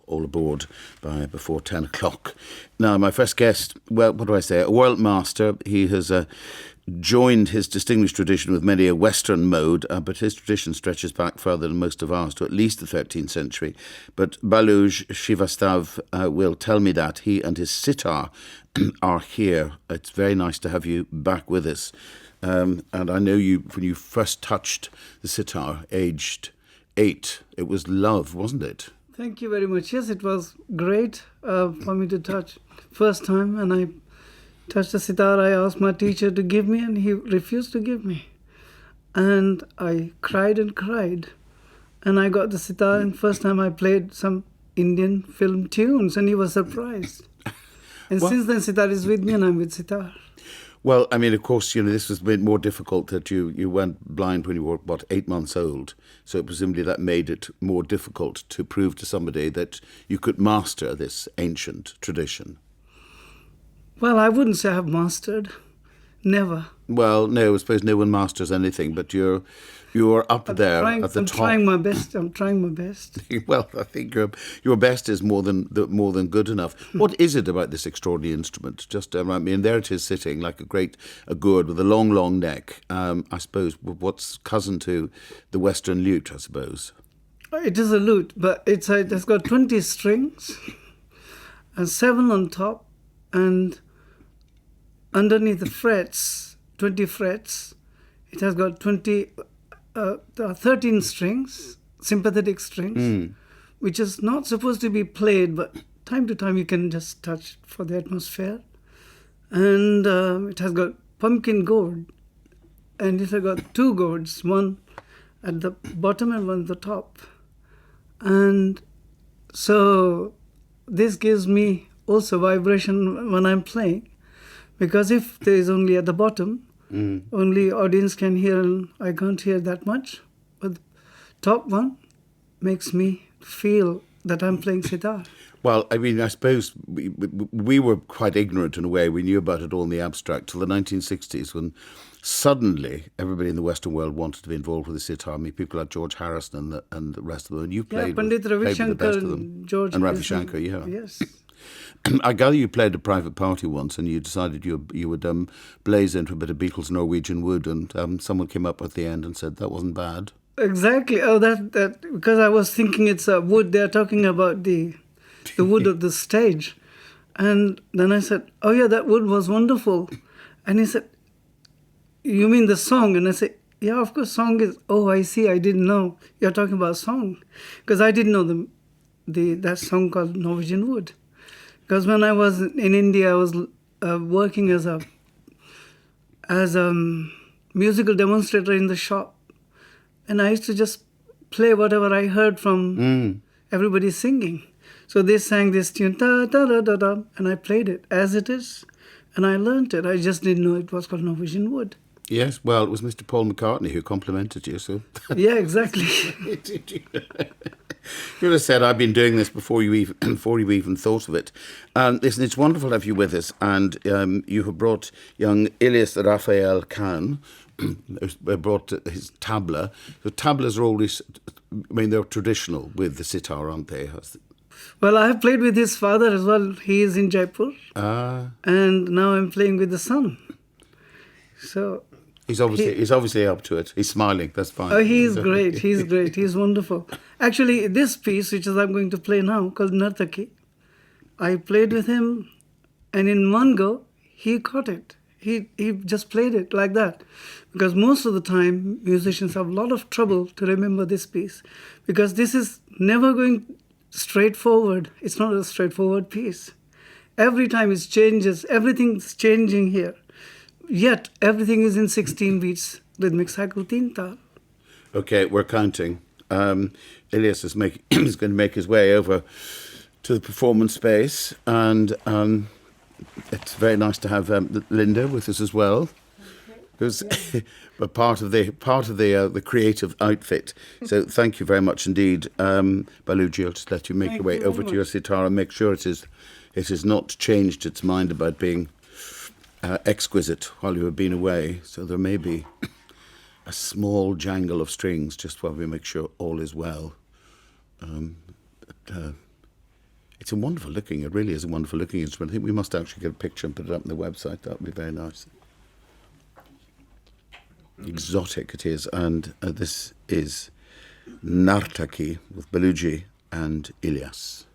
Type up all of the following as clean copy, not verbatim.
all aboard before 10 o'clock. Now, my first guest, well, what do I say? A world master. He has joined his distinguished tradition with many a Western mode, but his tradition stretches back further than most of ours, to at least the 13th century. But Baluji Shrivastav will tell me that. He and his sitar are here. It's very nice to have you back with us. And I know you, when you first touched the sitar, aged 8, it was love, wasn't it? Thank you very much. Yes, it was great for me to touch. First time, and I touched the sitar, I asked my teacher to give me, and he refused to give me. And I cried and cried. And I got the sitar, and first time I played some Indian film tunes, and he was surprised. And since then, sitar is with me, and I'm with sitar. Well, I mean, of course, this was a bit more difficult that you went blind when you were, 8 months old. So presumably that made it more difficult to prove to somebody that you could master this ancient tradition. Well, I wouldn't say I've mastered. Never. Well, no, I suppose no one masters anything, but you're up there at the top. I'm trying my best. Well, I think your best is more than good enough. What is it about this extraordinary instrument? Just around me, and there it is sitting like a gourd with a long, long neck. I suppose what's cousin to the Western lute, I suppose. It is a lute, but it's got 20 strings and 7 on top, and underneath the frets, 20 frets, it has got 13 strings, sympathetic strings, which is not supposed to be played, but time to time you can just touch for the atmosphere. And it has got pumpkin gourd, and it has got 2 gourds, one at the bottom and one at the top. And so this gives me also vibration when I'm playing, because if there is only at the bottom, only audience can hear, and I can't hear that much. But the top one makes me feel that I'm playing sitar. Well, I mean, I suppose we were quite ignorant in a way. We knew about it all in the abstract till the 1960s, when suddenly everybody in the Western world wanted to be involved with the sitar. I mean, people like George Harrison and the rest of them. And you played, Pandit Ravi with the best of them. and George and Ravi Shankar, yeah. Yes. I gather you played a private party once, and you decided you would blaze into a bit of Beatles' Norwegian Wood, and someone came up at the end and said that wasn't bad. Exactly. Oh, that because I was thinking it's a wood. They're talking about the wood of the stage, and then I said, "Oh yeah, that wood was wonderful," and he said, "You mean the song?" And I said, "Yeah, of course, song is." Oh, I see. I didn't know you're talking about song, because I didn't know that song called Norwegian Wood. Because when I was in India, I was working as a musical demonstrator in the shop. And I used to just play whatever I heard from everybody singing. So they sang this tune, da da da da da, and I played it as it is. And I learnt it. I just didn't know it was called Norwegian Wood. Yes, well, it was Mr. Paul McCartney who complimented you, so... Yeah, exactly. You would have said, I've been doing this before you even thought of it. Listen, it's wonderful to have you with us, and you have brought young Ilyas Raphael Khan, brought his tabla. So tablas are always, I mean, they're traditional with the sitar, aren't they? Well, I have played with his father as well. He is in Jaipur. And now I'm playing with the son. So... He's obviously up to it. He's smiling. That's fine. Oh, he's great. He's great. He's wonderful. Actually, this piece, which I'm going to play now, called Nartaki, I played with him, and in one go, he caught it. He just played it like that. Because most of the time, musicians have a lot of trouble to remember this piece, because this is never going straightforward. It's not a straightforward piece. Every time it changes. Everything's changing here. Yet, everything is in 16 beats, rhythmic cycle, 3 taal. Okay, we're counting. Ilyas is going to make his way over to the performance space, and it's very nice to have Linda with us as well, who's part of the creative outfit. So thank you very much indeed, Baluji. I'll just let you make your way over to your sitar and make sure it has not changed its mind about being exquisite while you have been away. So there may be a small jangle of strings just while we make sure all is well. it's a wonderful looking. It really is a wonderful looking instrument. I think we must actually get a picture and put it up on the website. That would be very nice. Exotic it is, and this is Nartaki with Baluji and Ilyas.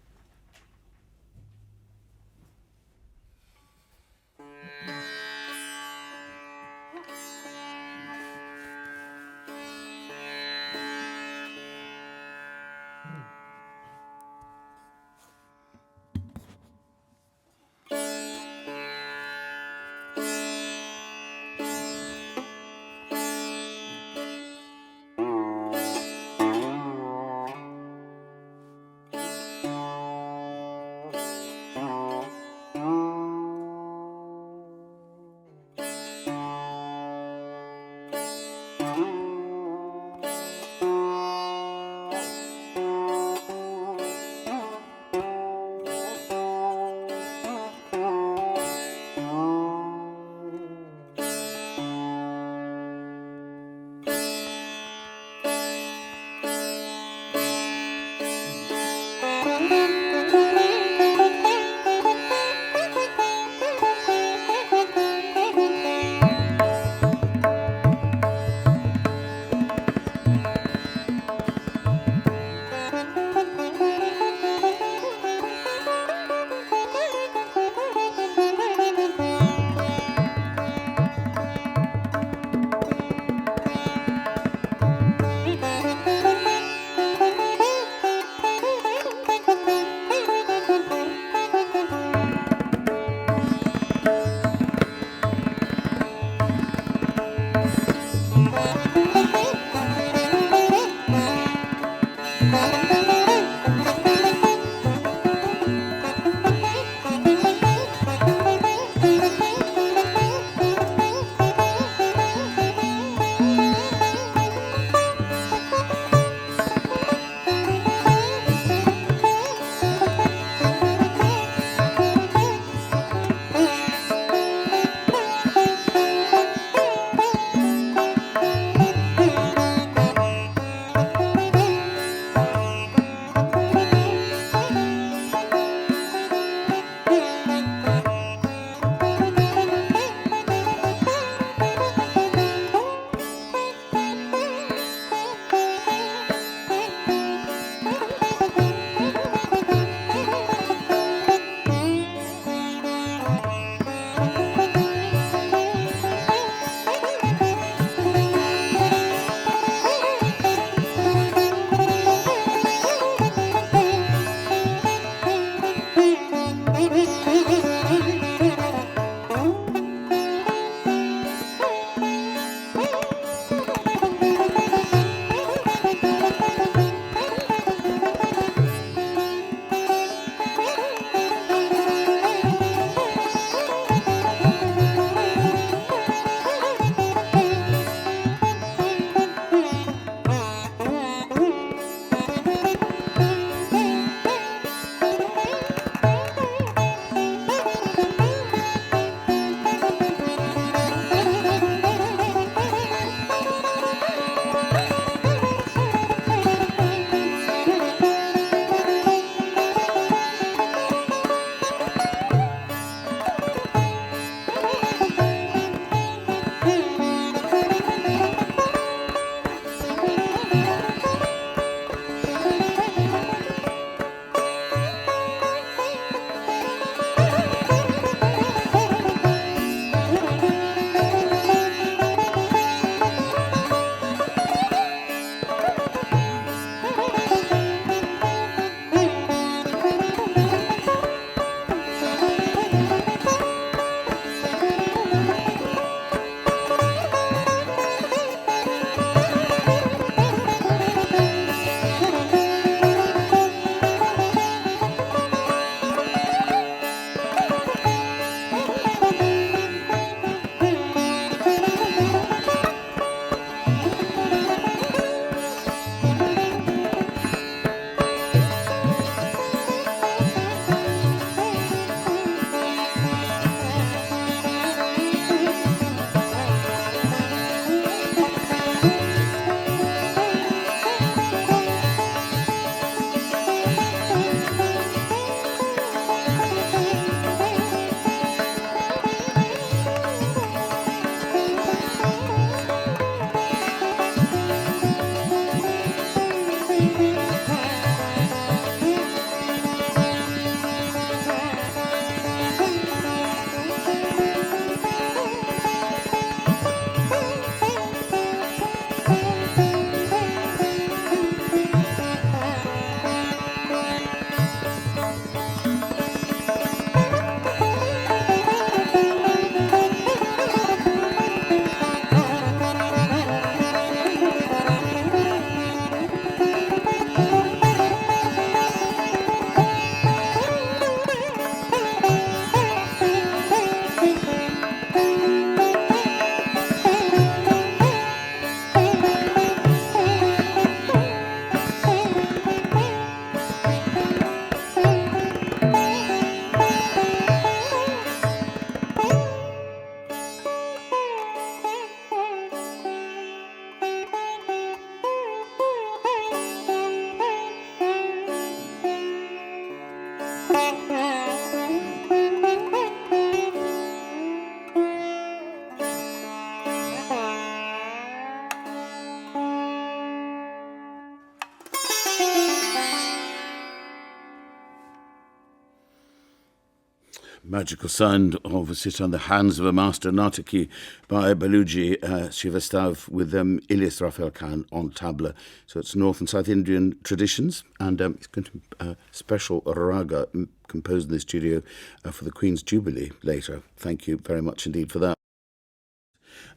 magical sound of Sit on the Hands of a Master, Nartaki by Baluji Shrivastav with Ilyas Raphael Khan on Tabla. So it's North and South Indian traditions, and it's going to special raga composed in the studio for the Queen's Jubilee later. Thank you very much indeed for that.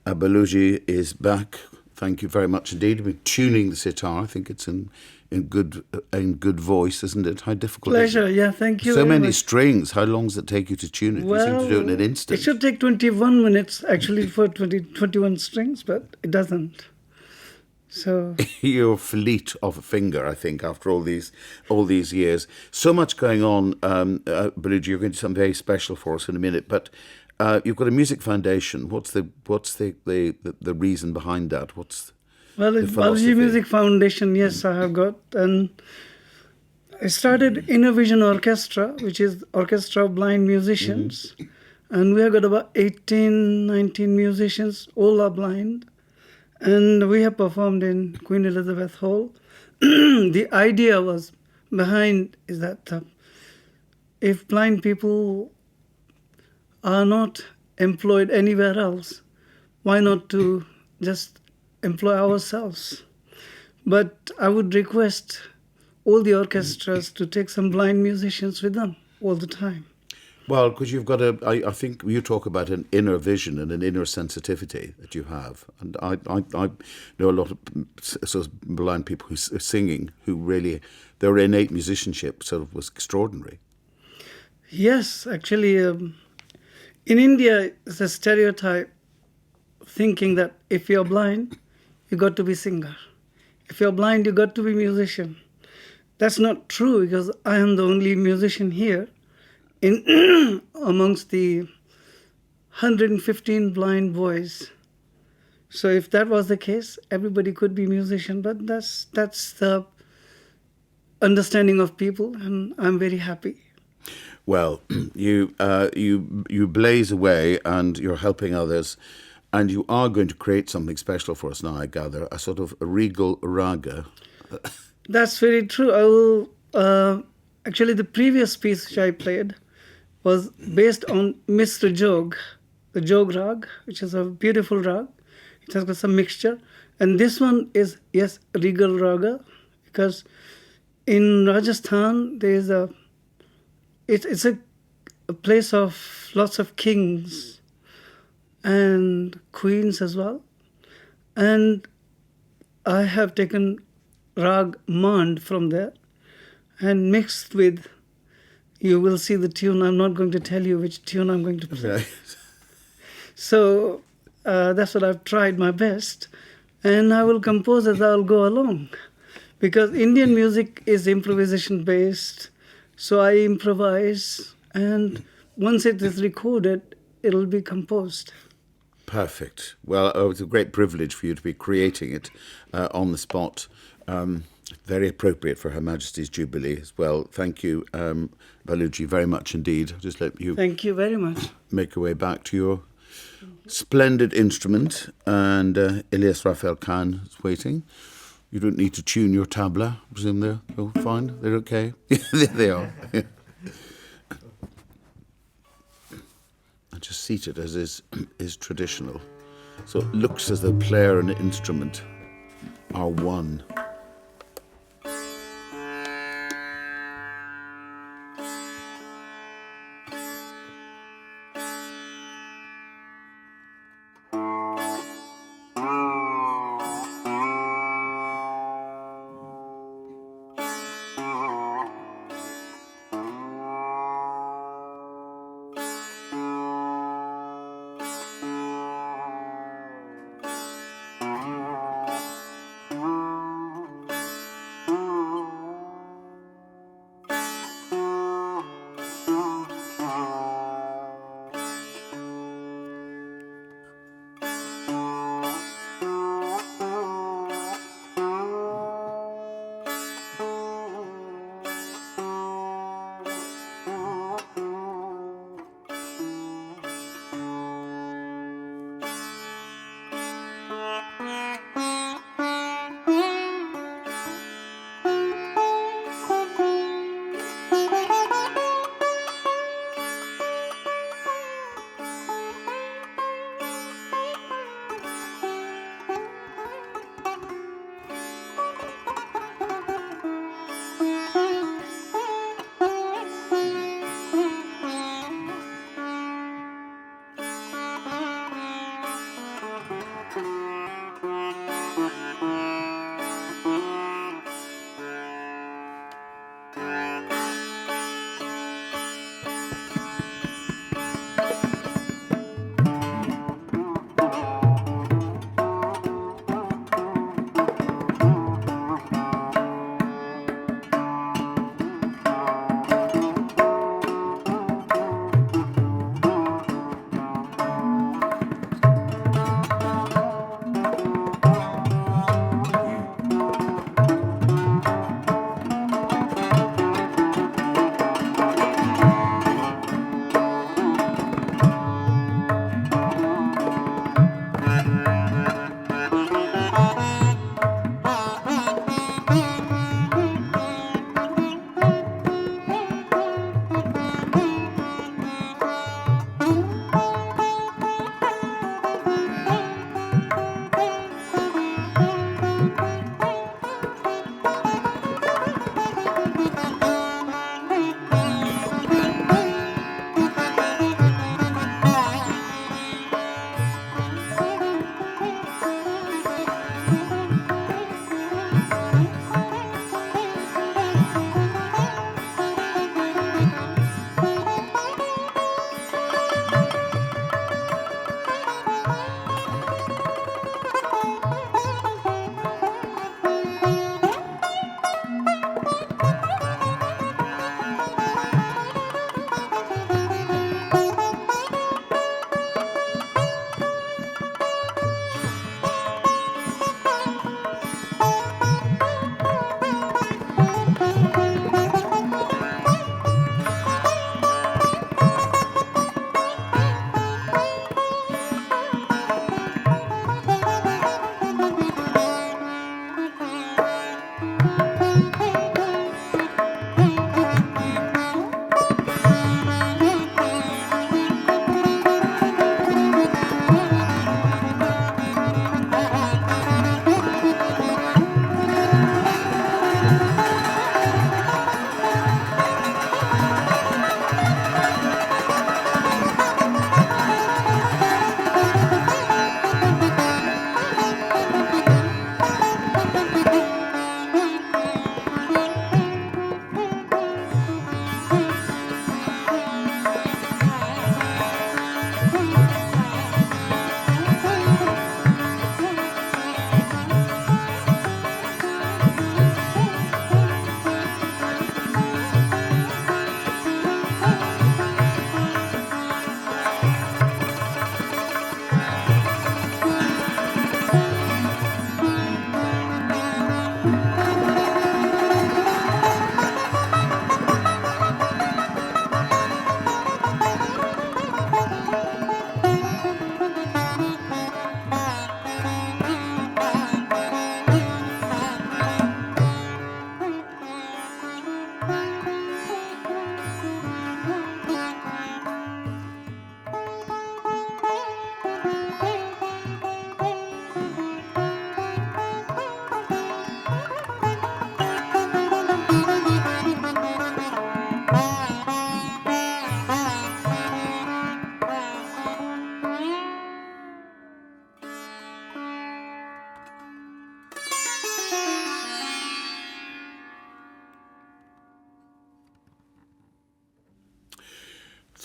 Baluji is back. Thank you very much indeed. We're tuning the sitar. I think it's in good voice, isn't it? How difficult Pleasure, is it? yeah, thank you. So many much. strings. How long does it take you to tune it? Well, you seem to do it in an instant. It should take 21 minutes actually for 21 strings, but it doesn't. So you're fleet of a finger, I think, after all these years. So much going on, Baluji. You're going to do something very special for us in a minute, but you've got a music foundation. What's the reason behind that? It's Baluji Music Foundation. Yes, I have got, and I started Inner Vision Orchestra, which is orchestra of blind musicians, and we have got about 18, 19 musicians. All are blind. And we have performed in Queen Elizabeth Hall. The idea was behind is that if blind people are not employed anywhere else, why not to just employ ourselves? But I would request all the orchestras to take some blind musicians with them all the time. Well, because you've got I think you talk about an inner vision and an inner sensitivity that you have. And I know a lot of sort of blind people who are singing who really, their innate musicianship sort of was extraordinary. Yes, actually, in India, it's a stereotype thinking that if you're blind, you got to be singer. If you're blind, you got to be musician. That's not true, because I am the only musician here in amongst the 115 blind boys. So if that was the case, everybody could be musician. But that's the understanding of people, and I'm very happy. Well, you blaze away, and you're helping others, and you are going to create something special for us now, I gather, a sort of a Regal Raga. That's very true. I will actually, the previous piece which I played was based on Mr. Jog, the Jog Rag, which is a beautiful rag. It has got some mixture. And this one is, yes, Regal Raga, because in Rajasthan, there is it's a place of lots of kings and queens as well. And I have taken Rag Mand from there and mixed with, you will see the tune. I'm not going to tell you which tune I'm going to play. Okay. So that's what I've tried my best. And I will compose as I'll go along. Because Indian music is improvisation based. So I improvise. And once it is recorded, it'll be composed. Perfect. Well, it's a great privilege for you to be creating it on the spot. Very appropriate for Her Majesty's Jubilee as well. Thank you, Baluji, very much indeed. Just let you. Thank you very much. Make your way back to your splendid instrument, and Ilyas Raphael Khan is waiting. You don't need to tune your tabla. I presume they're fine. They're okay. There they are. And just seated as is traditional. So it looks as though player and instrument are one.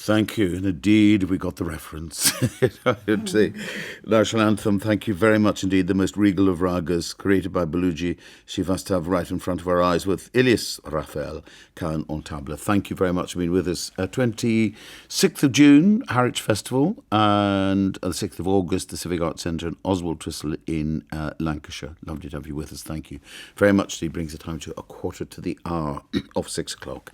Thank you. And indeed, we got the reference. The National Anthem, thank you very much indeed. The most regal of ragas, created by Baluji Shrivastav, right in front of our eyes, with Ilyas Raphael Khan on Tabla. Thank you very much for being with us. 26th of June, Harwich Festival, and the 6th of August, the Civic Arts Centre in Oswald Twistle in Lancashire. Lovely to have you with us. Thank you very much. It brings the time to 1:15 of 6 o'clock.